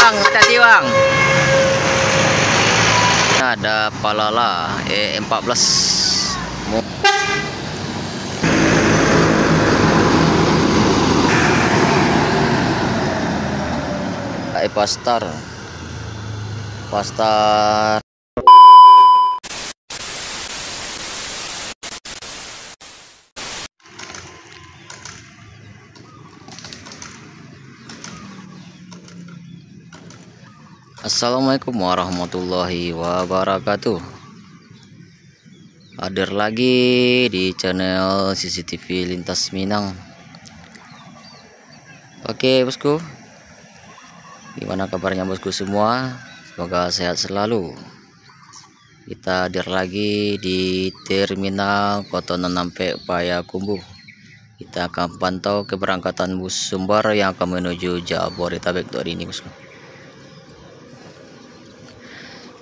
Bang, hati-hati bang. Ada Palala E14. Pastar. Assalamualaikum warahmatullahi wabarakatuh. Hadir lagi di channel CCTV Lintas Minang. Oke bosku, gimana kabarnya bosku semua? Semoga sehat selalu. Kita hadir lagi di Terminal Kotonan Nampek Payakumbuh. Kita akan pantau keberangkatan bus Sumbar yang akan menuju Jabodetabek hari ini bosku.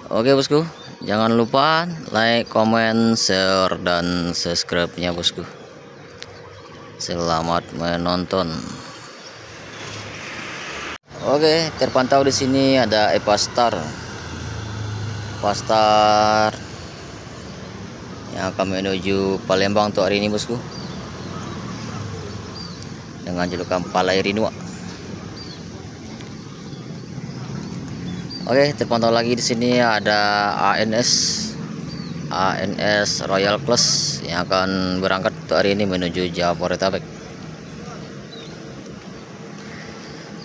Oke bosku, jangan lupa like, comment, share, dan subscribe-nya bosku. Selamat menonton. Oke, terpantau di sini ada Pastar yang akan menuju Palembang untuk hari ini bosku, dengan julukan Palai Rinua. Oke, terpantau lagi di sini ada ANS Royal Class yang akan berangkat untuk hari ini menuju Jabodetabek.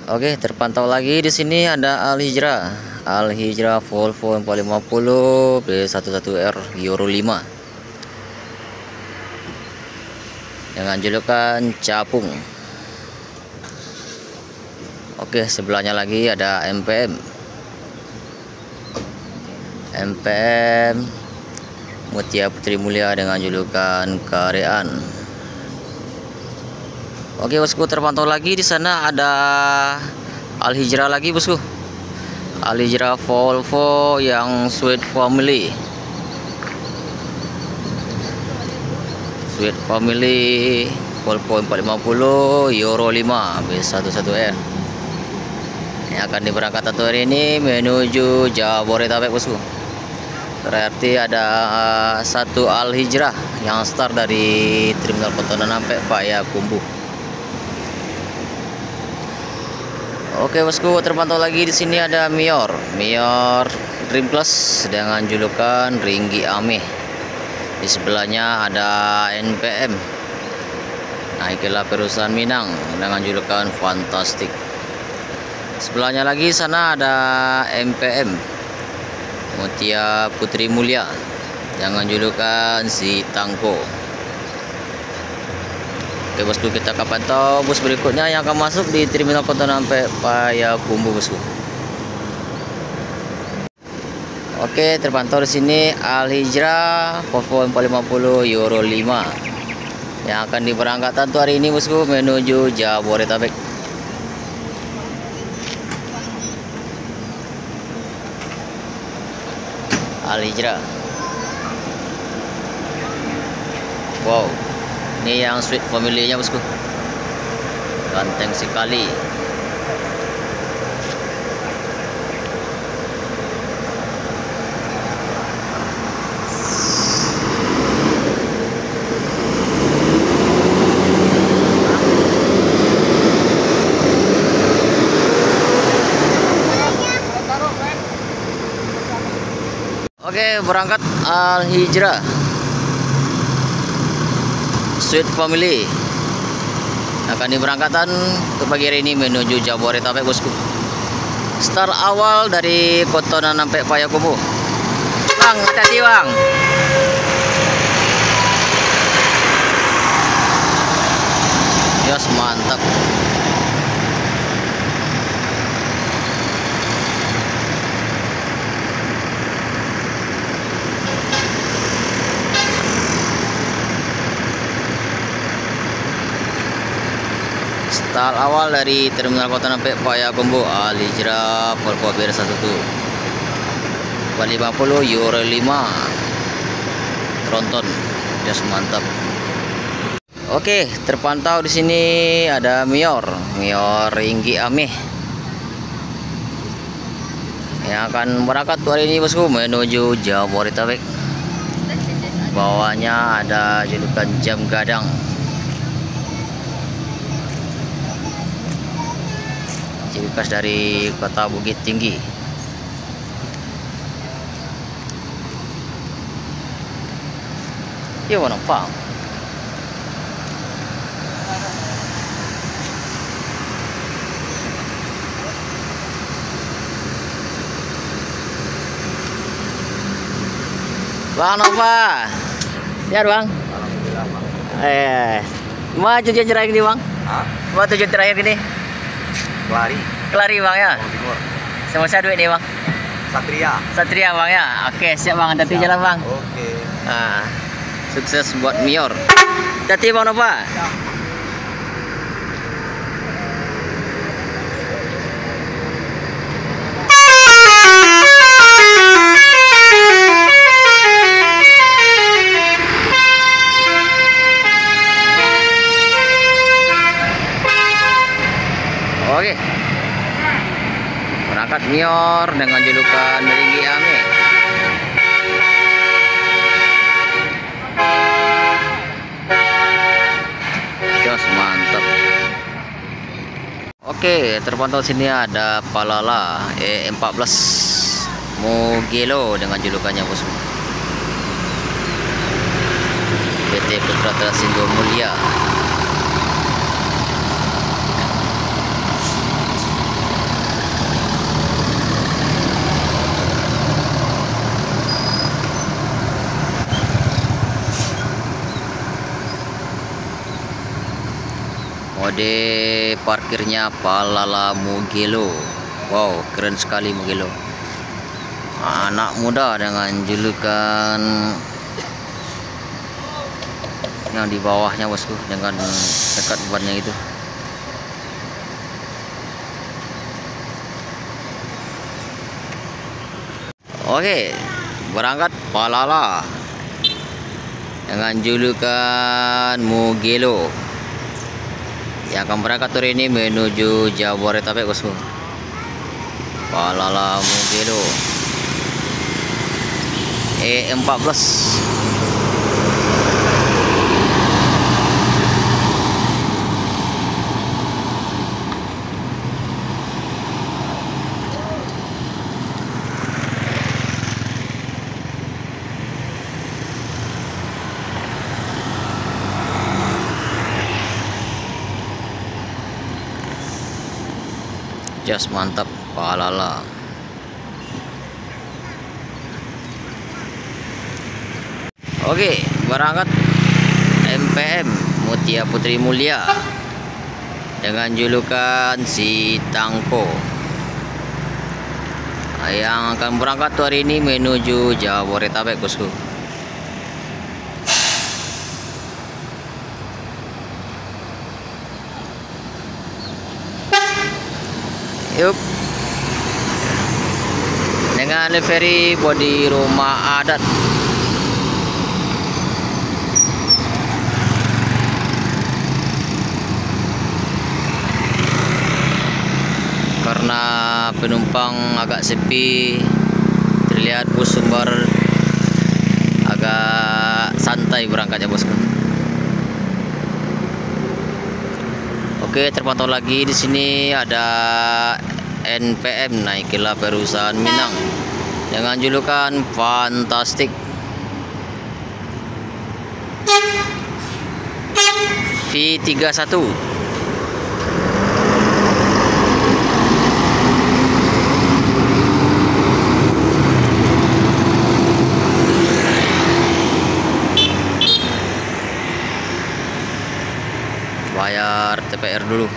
Oke, terpantau lagi di sini ada Al Hijrah Volvo 450 B11R Euro 5 dengan julukan Capung. Oke, sebelahnya lagi ada MPM Mutia Putri Mulia dengan julukan Karean. Oke bosku, terpantau lagi di sana ada Al Hijrah lagi bosku. Al Hijrah Volvo yang Sweet Family Volvo 450 Euro 5 B11R yang akan diberangkatkan hari ini menuju Jabodetabek bosku. Berarti ada satu Al Hijrah yang start dari Terminal Kotonan Nampek Payakumbuh. Oke bosku, terpantau lagi di sini ada Mior Dream Plus dengan julukan Ringgi Ameh. Di sebelahnya ada NPM Naiklah Perusahaan Minang dengan julukan Fantastik. Sebelahnya lagi sana ada MPM Mutia Putri Mulia dengan julukan Si Tangko. Oke bosku, kita akan pantau bus berikutnya yang akan masuk di Terminal Kotonan Nampek Payakumbuh bosku. Oke, terpantau di sini Al Hijrah Volvo 450 Euro 5 yang akan diberangkatkan tuh hari ini bosku menuju Jabodetabek. Al Hijrah. Wow, ini yang Sweet Family-nya bosku, ganteng sekali. Oke, berangkat Al Hijrah Sweet Family akan diberangkatkan ke pagi hari ini menuju Jabodetabek bosku. Start awal dari Kotonan Nampek Payakumbuh. Bang, hati-hati bang. Yos, mantap. Start awal dari Terminal Kotonan Nampek Payakumbuh Al Hijrah Volvo B11 450 Euro 5 tronton. Just mantap. Oke, terpantau di sini ada Mior Ringgi Ameh yang akan berangkat hari ini bosku menuju Jabodetabek. Bawahnya ada julukan Jam Gadang. Ciri khas dari kota Bukit Tinggi. Dia mau nampak. Bang Nova, lihat bang. Alhamdulillah bang. Mau tujuan terakhir gini bang? Hah? Mau tujuan terakhir gini? Kelari. Kelari bang ya? Jawa Timur. Sama saya duit nih bang? Satria. Satria bang ya? Oke siap bang, hati jalan bang. Oke. Nah, sukses buat Mior. Hati bang Nova. Oke, berangkat Mior dengan julukan Ringgi Ame. Jos mantap. Oke, terpantau sini ada Palala E14 Mugello dengan julukannya bos. PT Putra Trasindo Mulia. Mode parkirnya Palala Mugello. Wow, keren sekali Mugello. Anak muda dengan julukan yang di bawahnya bosku, dengan dekat bannya itu. Oke, berangkat Palala dengan julukan Mugello yang akan berangkat hari ini menuju Jabodetabek bosku. Palala Mugello E14. Just mantap Palala. Oke, berangkat MPM Mutia Putri Mulia dengan julukan Si Tangko yang akan berangkat hari ini menuju Jabodetabek bosku. Yup. Dengan livery bodi rumah adat. Karena penumpang agak sepi, terlihat bus Sumbar agak santai berangkatnya bosku. Oke, terpantau lagi di sini ada NPM Naiklah Perusahaan Minang dengan julukan Fantastik. V31. Bayar TPR dulu.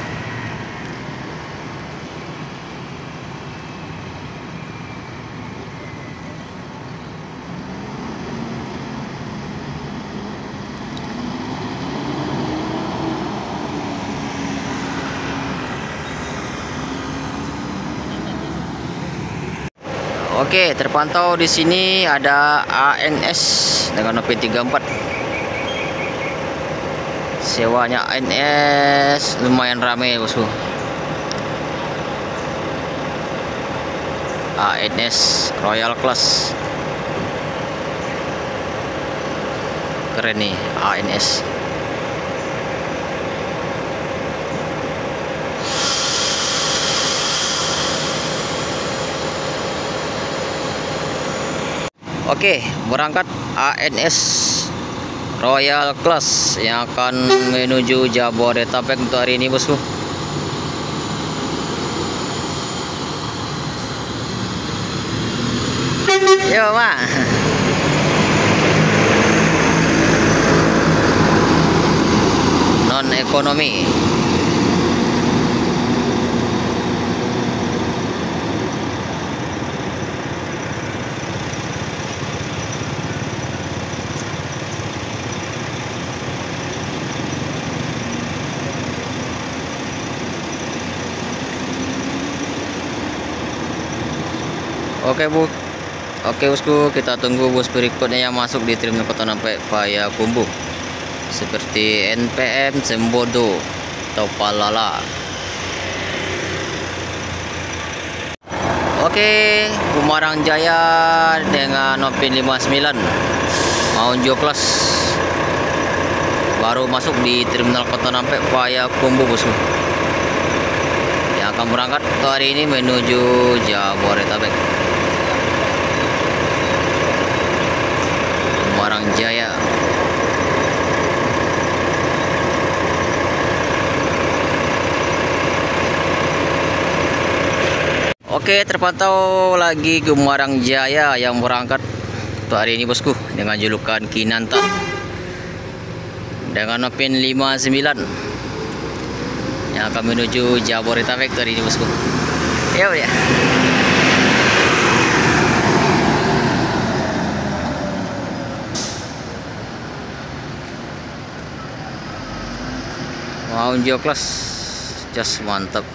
Oke, terpantau di sini ada ANS dengan OP34. Sewanya ANS lumayan ramai bosku. ANS Royal Class. Keren nih ANS. Oke, berangkat ANS Royal Class yang akan menuju Jabodetabek untuk hari ini, bosku. Yo, Mak. Non ekonomi. Oke, Bu. Oke, bosku, kita tunggu bus berikutnya yang masuk di terminal Kota Nampek Payakumbuh, seperti NPM, Sembodo, atau Palala. Oke, Kumarang Jaya dengan Nopin 59 Maunjo Class baru masuk di terminal Kota Nampek Payakumbuh, bosku, yang akan berangkat untuk hari ini menuju Jabodetabek. Kumarang Jaya. Oke, terpantau lagi Kumarang Jaya yang berangkat untuk hari ini, bosku, dengan julukan Kinantan dengan Nopin 59 yang akan menuju Jabodetabek hari ini, bosku. Ya, ya. Maunjo Class, just mantap.